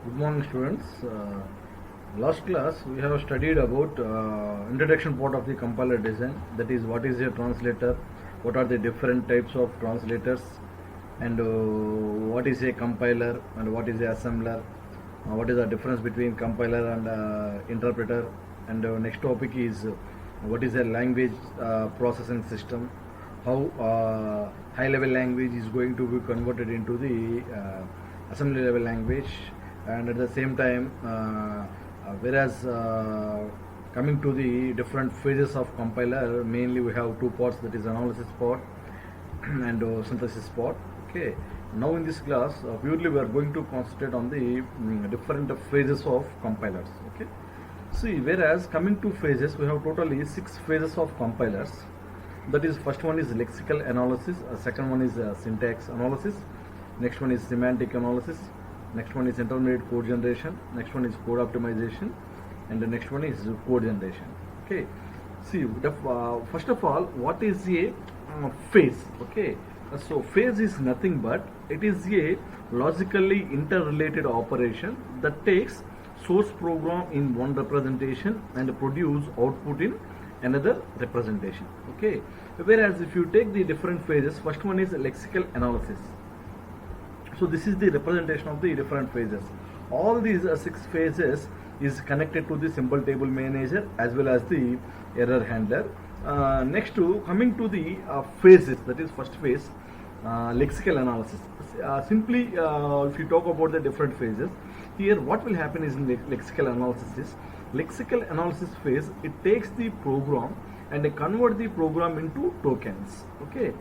Good morning, students. Last class we have studied about introduction part of the compiler design. That is, what is a translator, what are the different types of translators, and what is a compiler and what is a assembler. What is the difference between compiler and interpreter? And next topic is what is a language processing system, how high level language is going to be converted into the assembly level language, and at the same time whereas coming to the different phases of compiler, mainly we have two parts, that is analysis part and synthesis part. Okay, now in this class purely we are going to concentrate on the different phases of compilers. Okay, see, whereas coming to phases, we have totally 6 phases of compilers. That is, first one is lexical analysis, second one is syntax analysis, next one is semantic analysis, next one is intermediate code generation, next one is code optimization, and the next one is code generation. Okay, see, first of all, what is a phase? Okay, so phase is nothing but it is a logically interrelated operation that takes source program in one representation and produce output in another representation. Okay, whereas if you take the different phases, first one is lexical analysis. So this is the representation of the different phases. All these 6 phases is connected to the symbol table manager as well as the error handler. Next to coming to the phases, that is first phase, lexical analysis. Simply if you talk about the different phases, here what will happen is in the lexical analysis phase, it takes the program and convert the program into tokens. Okay,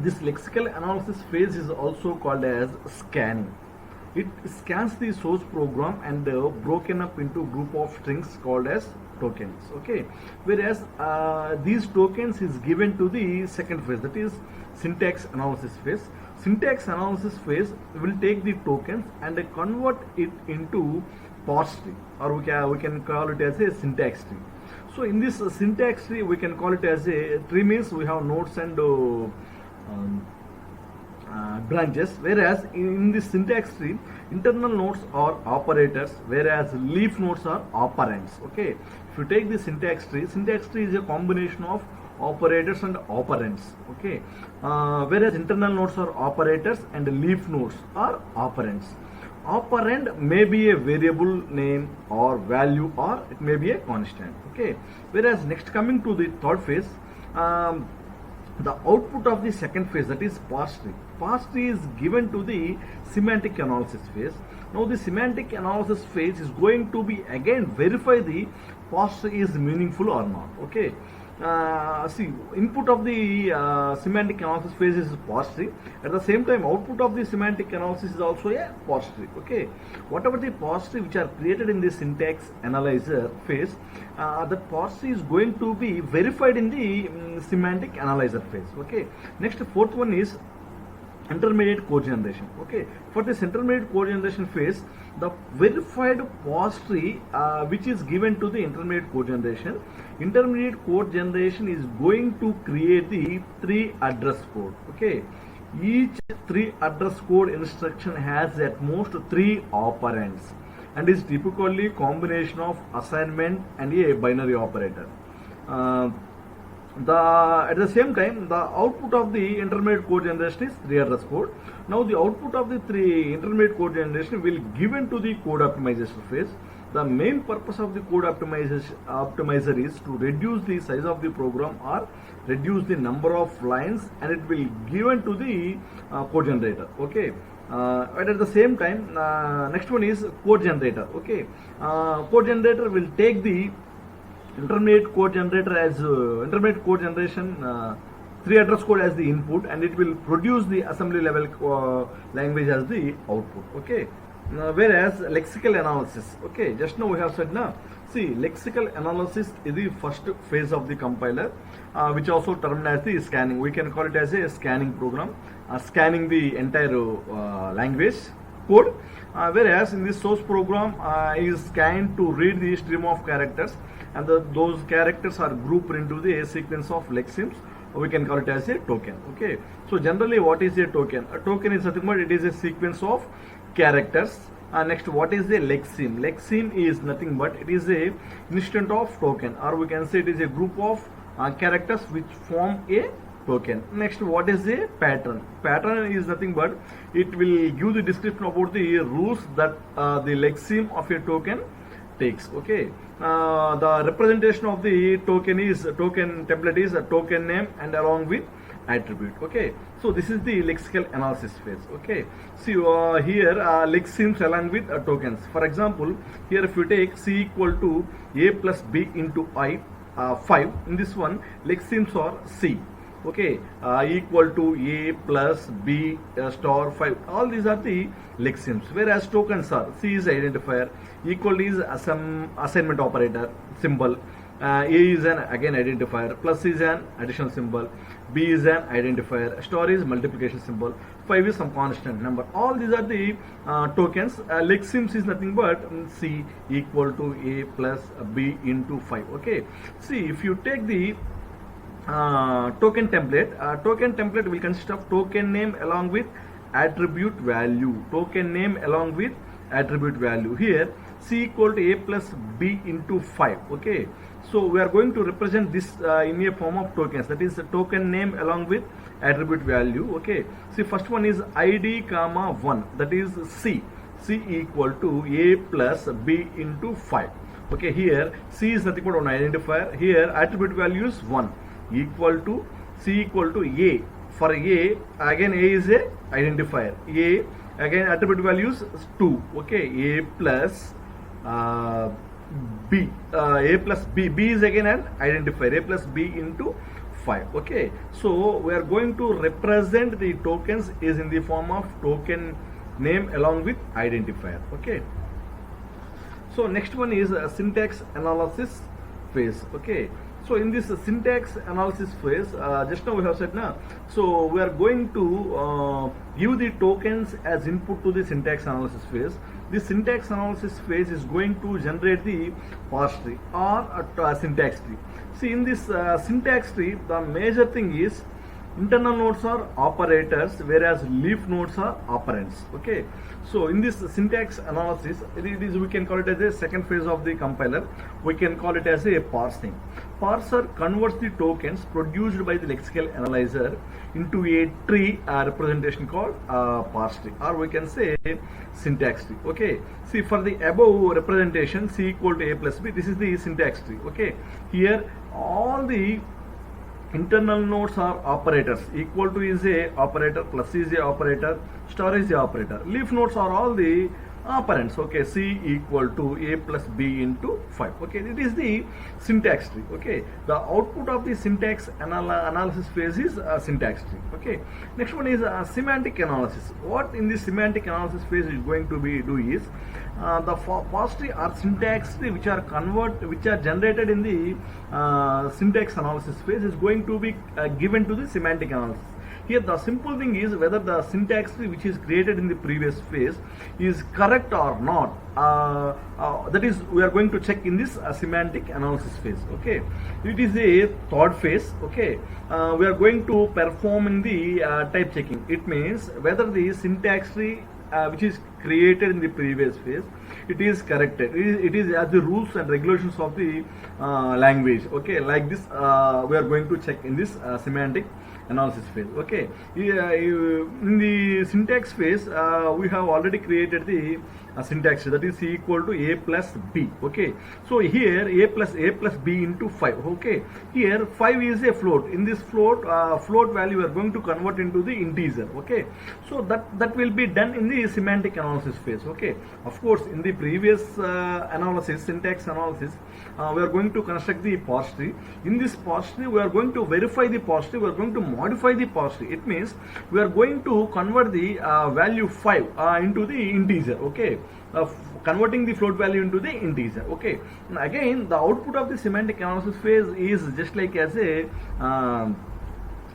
this lexical analysis phase is also called as scanning. It scans the source program and broken up into group of strings called as tokens. Okay, whereas these tokens is given to the second phase, that is syntax analysis phase. Syntax analysis phase will take the tokens and convert it into parse tree, or we can call it as a syntax tree. So in this syntax tree, we can call it as a tree, means we have nodes and branches, whereas in the syntax tree, internal nodes are operators, whereas leaf nodes are operands. Okay, if you take the syntax tree is a combination of operators and operands. Okay, whereas internal nodes are operators and leaf nodes are operands. Operand may be a variable name or value, or it may be a constant. Okay, whereas next coming to the third phase, the output of the second phase, that is parse tree. Parse tree is given to the semantic analysis phase. Now the semantic analysis phase is going to be again verify the parse tree is meaningful or not. Okay, see, input of the semantic analysis phase is parse tree. At the same time, output of the semantic analysis is also a parse tree. Okay, whatever the parse tree which are created in the syntax analyzer phase, that parse tree is going to be verified in the semantic analyzer phase. Okay, next fourth one is intermediate code generation. Okay, for this intermediate code generation phase, the verified parse tree which is given to the intermediate code generation is going to create the 3 address code. Okay, each 3 address code instruction has at most 3 operands and is typically combination of assignment and a binary operator. At the same time, the output of the intermediate code generation is 3 address code. Now the output of the 3 intermediate code generation will given to the code optimization phase. The main purpose of the code optimizer is to reduce the size of the program or reduce the number of lines, and it will given to the code generator. Okay, and at the same time, next one is code generator. Okay, code generator will take the intermediate code generator as intermediate code generation 3 address code as the input, and it will produce the assembly level language as the output. Okay, whereas lexical analysis, okay, just now we have said now, see, lexical analysis is the first phase of the compiler, which also termed as the scanning. We can call it as a scanning program, scanning the entire language code, whereas in this source program is scanned to read the stream of characters, and those characters are grouped into the sequence of lexemes. We can call it as a token. Okay, so generally what is a token? A token is nothing but it is a sequence of characters. Next, what is a lexeme? Lexeme is nothing but it is a instant of token, or we can say it is a group of characters which form a token. Next, what is a pattern? Pattern is nothing but it will give the description about the rules that the lexeme of a token takes. Okay, the representation of the token template is a token name and along with attribute. Okay, so this is the lexical analysis phase. Okay, see here lexemes along with tokens. For example, here if you take c equal to a plus b into I 5, in this one lexemes are c. Okay, equal to a plus b star 5, all these are the lexemes, whereas tokens are c is identifier, equal is some assignment operator symbol, a is an again identifier, plus is an additional symbol, b is an identifier, star is multiplication symbol, 5 is some constant number. All these are the tokens. Lexemes is nothing but c equal to a plus b into 5. Okay, see if you take the token template will consist of token name along with attribute value. Token name along with attribute value. Here c equal to a plus b into 5. Okay, so we are going to represent this in a form of tokens, that is the token name along with attribute value. Okay, see first one is id comma 1, that is c equal to a plus b into 5. Okay, here c is nothing but an identifier, here attribute value is 1, equal to c equal to a. For a, again a is a identifier, a again attribute values 2. Okay, a plus b, a plus b, b is again an identifier, a plus b into 5. Okay, so we are going to represent the tokens is in the form of token name along with identifier. Okay, so next one is syntax analysis phase. Okay, so in this syntax analysis phase, just now we have said now, so we are going to give the tokens as input to the syntax analysis phase. The syntax analysis phase is going to generate the parse tree or a syntax tree. See, in this syntax tree, the major thing is internal nodes are operators, whereas leaf nodes are operands. Okay, so in this syntax analysis, it is, we can call it as a second phase of the compiler. We can call it as a parsing. Parser converts the tokens produced by the lexical analyzer into a tree representation called parse tree, or we can say syntax tree. Okay, see for the above representation c equal to a plus b, this is the syntax tree. Okay, here all the internal nodes are operators, equal to is a operator, plus is a operator, star is a operator. Leaf nodes are all the operands. Okay, c equal to a plus b into 5. Okay, it is the syntax tree. Okay, the output of the syntax analysis phase is syntax tree. Okay, next one is semantic analysis. What in the semantic analysis phase is going to be do is the parse tree or syntax tree which are generated in the syntax analysis phase is going to be given to the semantic analysis. Here the simple thing is whether the syntax tree which is created in the previous phase is correct or not. That is, we are going to check in this semantic analysis phase. Okay, it is a third phase. Okay, we are going to perform in the type checking. It means whether the syntax tree which is created in the previous phase, it is corrected. It is as the rules and regulations of the language. Okay, like this we are going to check in this semantic analysis phase. Okay, in the syntax phase we have already created the syntax, that is c equal to a plus b. Okay, so here a plus b into 5. Okay, here 5 is a float. In this float value we are going to convert into the integer. Okay, so that will be done in the semantic analysis phase. Okay, of course in the previous analysis, syntax analysis, we are going to construct the parse tree. In this parse tree we are going to verify the parse tree, we are going to modify the parse tree. It means we are going to convert the value 5 into the integer. Okay, converting the float value into the integer. Okay, and again the output of the semantic analysis phase is just like as a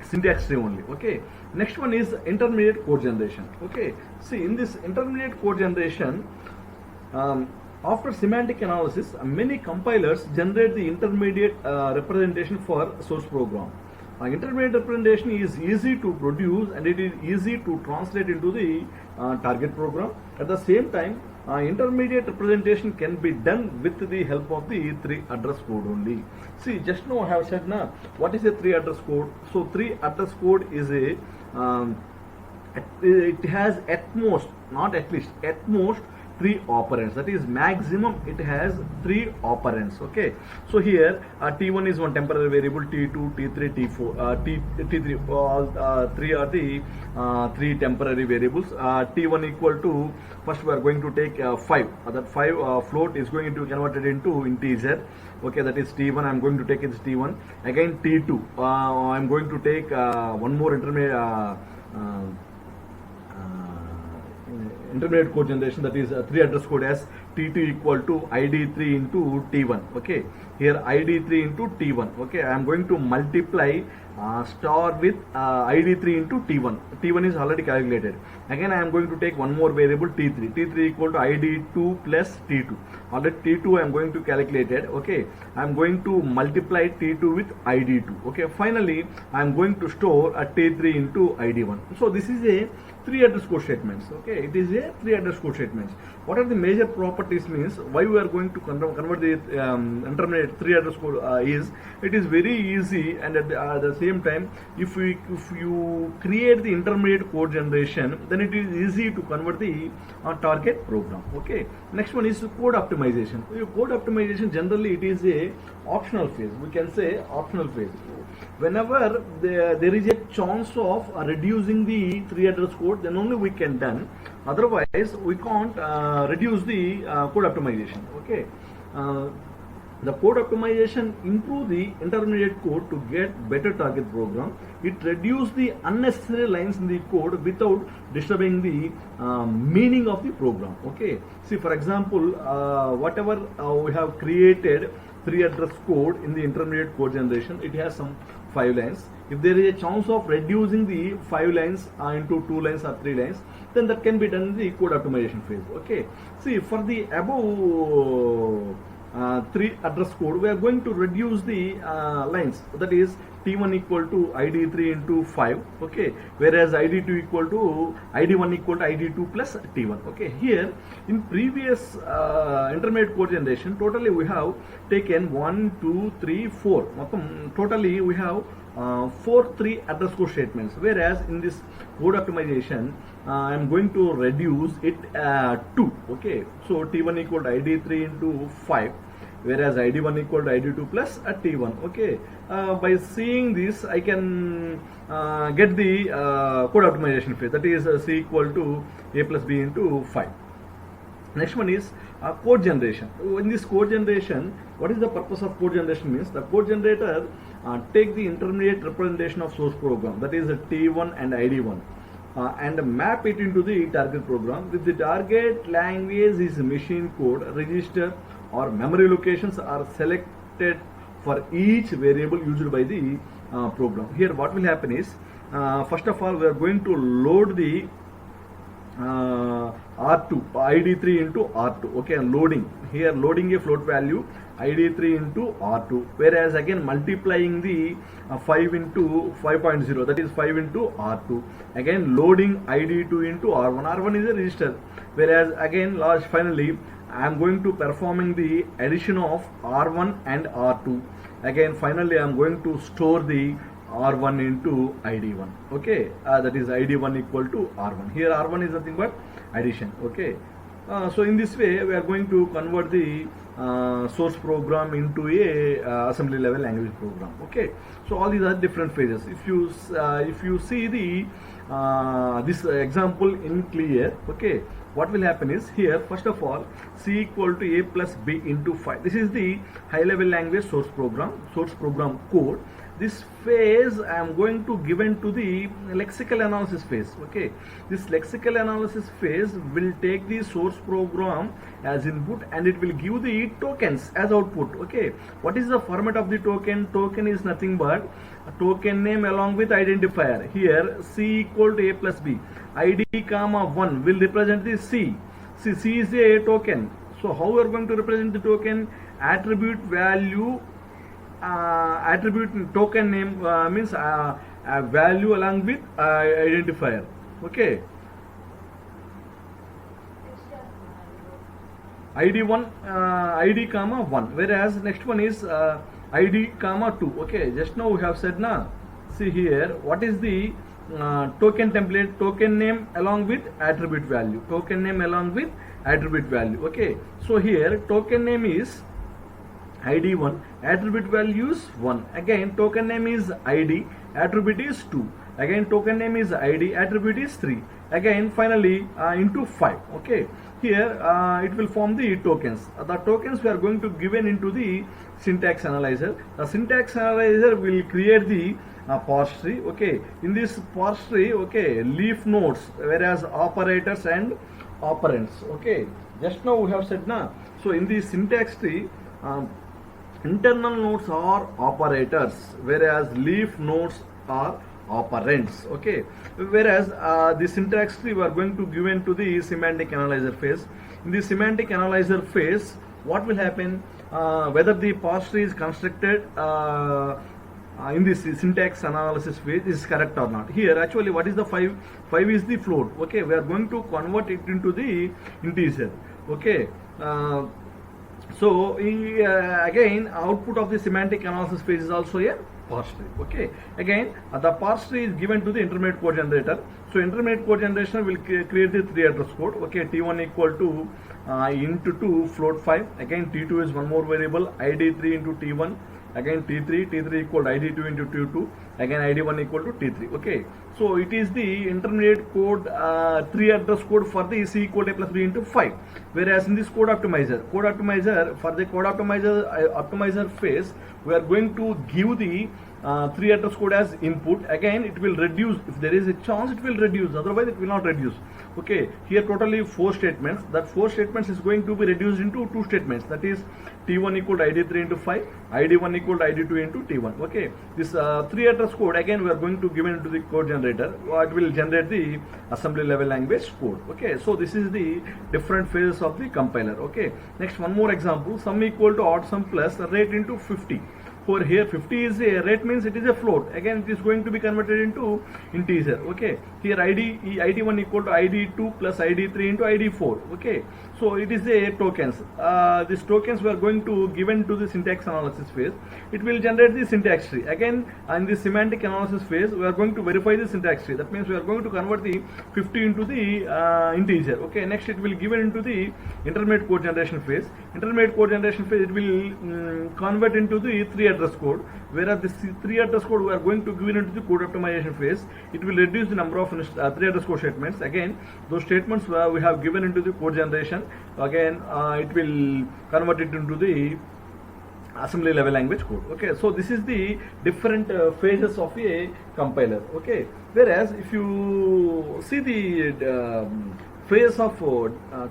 syntax tree only. Okay, next one is intermediate code generation. Okay, see in this intermediate code generation, after semantic analysis, many compilers generate the intermediate representation for source program. Intermediate representation is easy to produce and it is easy to translate into the target program. At the same time, intermediate representation can be done with the help of the 3 address code only. See, just now I have said now, what is a 3 address code? So 3 address code is a it has at most, not at least, at most 3 operands. That is maximum it has 3 operands. Okay, so here t1 is one temporary variable, t2, t3, t4, t3, all 3 are the 3 temporary variables. T1 equal to, first we are going to take 5, that 5 float is going to be converted into integer. Okay, that is t1, I am going to take it as t1. Again t2, I am going to take one more intermediate code generation, that is 3 address code as t2 equal to id3 into t1. Okay, here id3 into t1. Okay, I am going to multiply star with id3 into t1. T1 is already calculated. Again I am going to take one more variable t3. T3 equal to id2 plus t2. Already t2 I am going to calculate it. Okay, I am going to multiply t2 with id2. Okay, finally I am going to store a t3 into id1. So this is a 3 address code statements. Okay, it is a 3 address code statements. What are the major properties means why we are going to convert the intermediate 3 address code is it is very easy, and at the same time if you create the intermediate code generation, then it is easy to convert the target program. Okay, next one is code optimization. Code optimization generally it is a optional phase. We can say optional phase. Whenever there is a chance of reducing the 3 address code, then only we can done. Otherwise we can't reduce the code optimization. Okay, the code optimization improve the intermediate code to get better target program. It reduce the unnecessary lines in the code without disturbing the meaning of the program. Okay, see, for example, whatever we have created 3 address code in the intermediate code generation, it has some 5 lines. If there is a chance of reducing the 5 lines into 2 lines or 3 lines, then that can be done in the code optimization phase. Okay, see, for the above 3 address code, we are going to reduce the lines, that is t1 equal to id3 into 5. Okay, whereas id2 equal to id1 equal to id2 plus t1. Okay, here in previous intermediate code generation, totally we have taken 1 2 3 4, totally we have 4 3 address code statements, whereas in this code optimization I am going to reduce it 2. Okay, so t1 equal to id3 into 5, whereas id1 equal to id2 plus t1. Okay, by seeing this I can get the code optimization phase, that is c equal to a plus b into 5. Next one is code generation. In this code generation, what is the purpose of code generation means? The code generator take the intermediate representation of source program, that is t1 and id1, and map it into the target program. With the target language is machine code, register or memory locations are selected for each variable used by the program. Here what will happen is, first of all we are going to load the R2, id3 into R2. Okay, and loading, here loading a float value id3 into R2, whereas again multiplying the 5 into 5.0, that is 5 into R2, again loading id2 into R1. R1 is a register, whereas again finally I am going to performing the addition of R1 and R2. Again finally I am going to store the R1 into id1. Okay, that is id1 equal to R1. Here R1 is nothing but addition. Okay, so in this way we are going to convert the source program into a assembly level language program. Okay, so all these are different phases. If you see the this example in clear, okay, what will happen is, here first of all c equal to a plus b into 5. This is the high level language source program code. This phase I am going to given to the lexical analysis phase. Okay, this lexical analysis phase will take the source program as input and it will give the tokens as output. Okay, what is the format of the token? Token is nothing but a token name along with identifier. Here c equal to a plus b, id comma 1 will represent the c. C is a token. So how we are going to represent the token? Attribute value attribute token name means a value along with identifier. Okay, ID1 ID comma 1, whereas next one is ID comma 2. Okay, just now we have said na. See here, what is the token template? Token name along with attribute value. Token name along with attribute value. Okay, so here token name is ID1, attribute value is 1. Again, token name is ID, attribute is 2. Again, token name is ID, attribute is 3. Again, finally into 5. Okay, here it will form the tokens. The tokens we are going to given into the syntax analyzer. The syntax analyzer will create the parse tree. Okay, in this parse tree, okay, leaf nodes, whereas operators and operands. Okay, just now we have said na. So in the syntax tree, internal nodes are operators, whereas leaf nodes are operands. Okay, whereas the syntax tree we are going to give into the semantic analyzer phase. In the semantic analyzer phase, what will happen? Whether the parse tree is constructed in this syntax analysis phase is correct or not. Here actually what is the 5? 5 is the float. Okay, we are going to convert it into the integer. Okay, so again output of the semantic analysis phase is also a parse tree. Okay, again the parse tree is given to the intermediate code generator. So intermediate code generation will create the 3 address code. Okay, T1 equal to into 2 float 5. Again T2 is one more variable, ID3 into T1. Again T3 equal to ID2 into T2. Again ID1 equal to T3. Okay, so it is the intermediate code 3 address code for the C equal to A plus B into 5. Whereas in this code optimizer for the code optimizer phase, we are going to give the 3 address code as input. Again it will reduce, if there is a chance it will reduce, otherwise it will not reduce. Okay, here totally 4 statements. That 4 statements is going to be reduced into 2 statements, that is T1 equal to ID3 into 5, ID1 equal to ID2 into T1. Okay, this 3 address code again we are going to give it into the code generator. It will generate the assembly level language code. Okay, so this is the different phases of the compiler. Okay, next one more example, sum equal to odd sum plus rate into 50. For here 50 is a rate, means it is a float. Again it is going to be converted into integer. Okay, here ID1 equal to ID2 plus ID3 into ID4. Okay, so it is a tokens. These tokens we are going to given to the syntax analysis phase. It will generate the syntax tree. Again in the semantic analysis phase we are going to verify the syntax tree. That means we are going to convert the 50 into the integer. Okay, next it will given into the intermediate code generation phase. Intermediate code generation phase, it will convert into the 3 address code, whereas this 3 address code we are going to give it into the code optimization phase. It will reduce the number of 3 address code statements. Again those statements we have given into the code generation, again it will convert it into the assembly level language code. Okay, so this is the different phases of a compiler. Okay, whereas if you see the phase of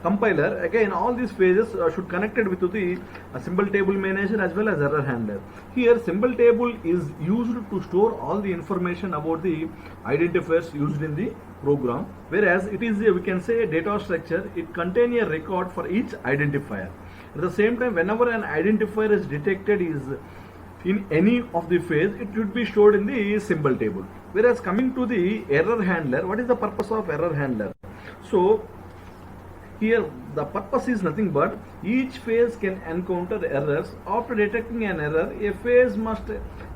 compiler, again all these phases should connected with the symbol table manager as well as error handler. Here symbol table is used to store all the information about the identifiers used in the program, whereas it is we can say a data structure. It contains a record for each identifier. At the same time, whenever an identifier is detected is in any of the phase, it should be stored in the symbol table. Whereas coming to the error handler, what is the purpose of error handler? So here the purpose is nothing but each phase can encounter errors. After detecting an error, a phase must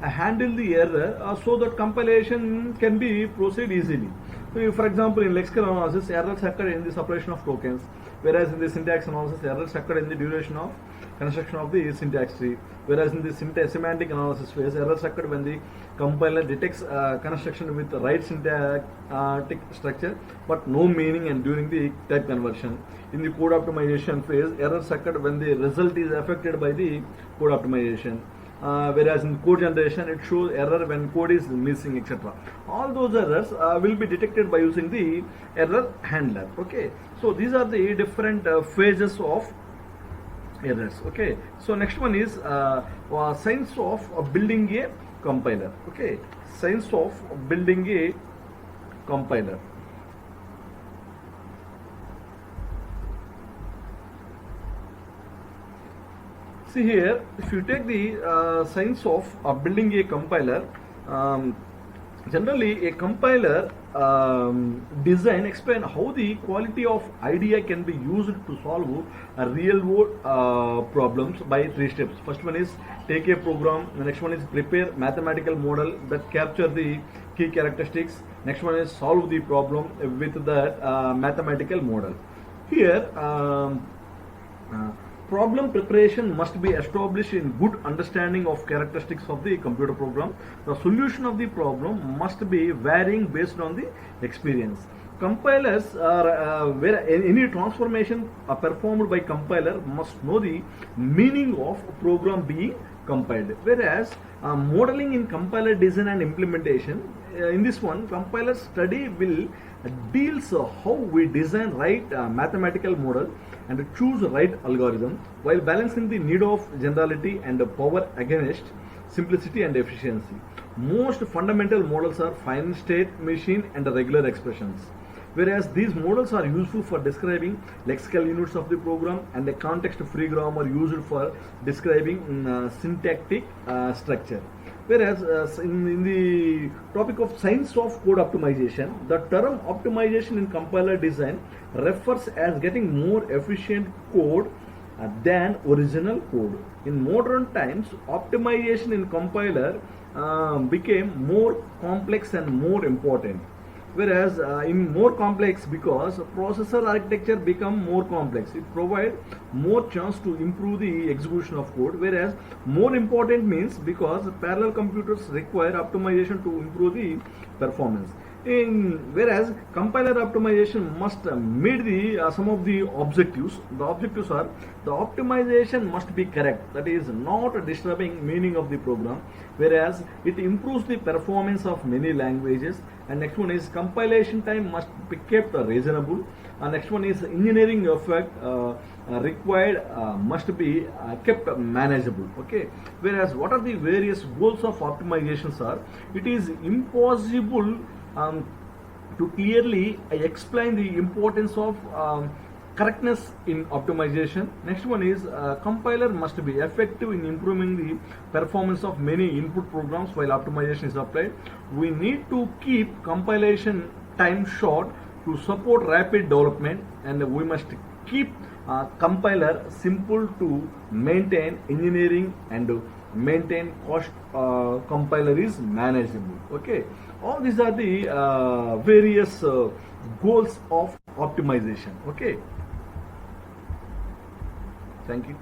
handle the error so that compilation can be proceed easily. So for example, in lexical analysis, errors occur in the separation of tokens, whereas in the syntax analysis, errors occur in the duration of construction of the syntax tree. Whereas in the semantic analysis phase, errors occur when the compiler detects construction with the right syntactic structure but no meaning and during the type conversion. In the code optimization phase, errors occur when the result is affected by the code optimization. Whereas in code generation it shows error when code is missing, etc. All those errors will be detected by using the error handler. Okay, so these are the different phases of errors. Okay, so next one is science of building a compiler. Okay, science of building a compiler. See here, if you take the science of building a compiler, um, generally a compiler design explain how the quality of idea can be used to solve a real world problems by three steps. First one is take a program. The next one is prepare mathematical model that capture the key characteristics. Next one is solve the problem with that mathematical model. Here. Problem preparation must be established in good understanding of characteristics of the computer program. The solution of the problem must be varying based on the experience. Compilers are where any transformation performed by compiler must know the meaning of program being compiled. Whereas modeling in compiler design and implementation, in this one compiler study will deals how we design right mathematical model and choose right algorithm while balancing the need of generality and power against simplicity and efficiency. Most fundamental models are finite state machine and regular expressions, whereas these models are useful for describing lexical units of the program, and a context-free grammar used for describing syntactic structure. Whereas in the topic of science of code optimization, the term optimization in compiler design refers as getting more efficient code than original code. In modern times, optimization in compiler became more complex and more important. Whereas in more complex because processor architecture become more complex, it provide more chance to improve the execution of code. Whereas more important means because parallel computers require optimization to improve the performance. Whereas compiler optimization must meet the some of the objectives. The objectives are the optimization must be correct, that is not disturbing meaning of the program, whereas it improves the performance of many languages. And next one is compilation time must be kept reasonable. And next one is engineering effect required must be kept manageable. Okay, whereas what are the various goals of optimizations are, it is impossible to clearly explain the importance of correctness in optimization. Next one is compiler must be effective in improving the performance of many input programs while optimization is applied. We need to keep compilation time short to support rapid development, and we must keep compiler simple to maintain. Engineering and maintain cost compiler is manageable. Okay, all these are the various goals of optimization. Okay, thank you.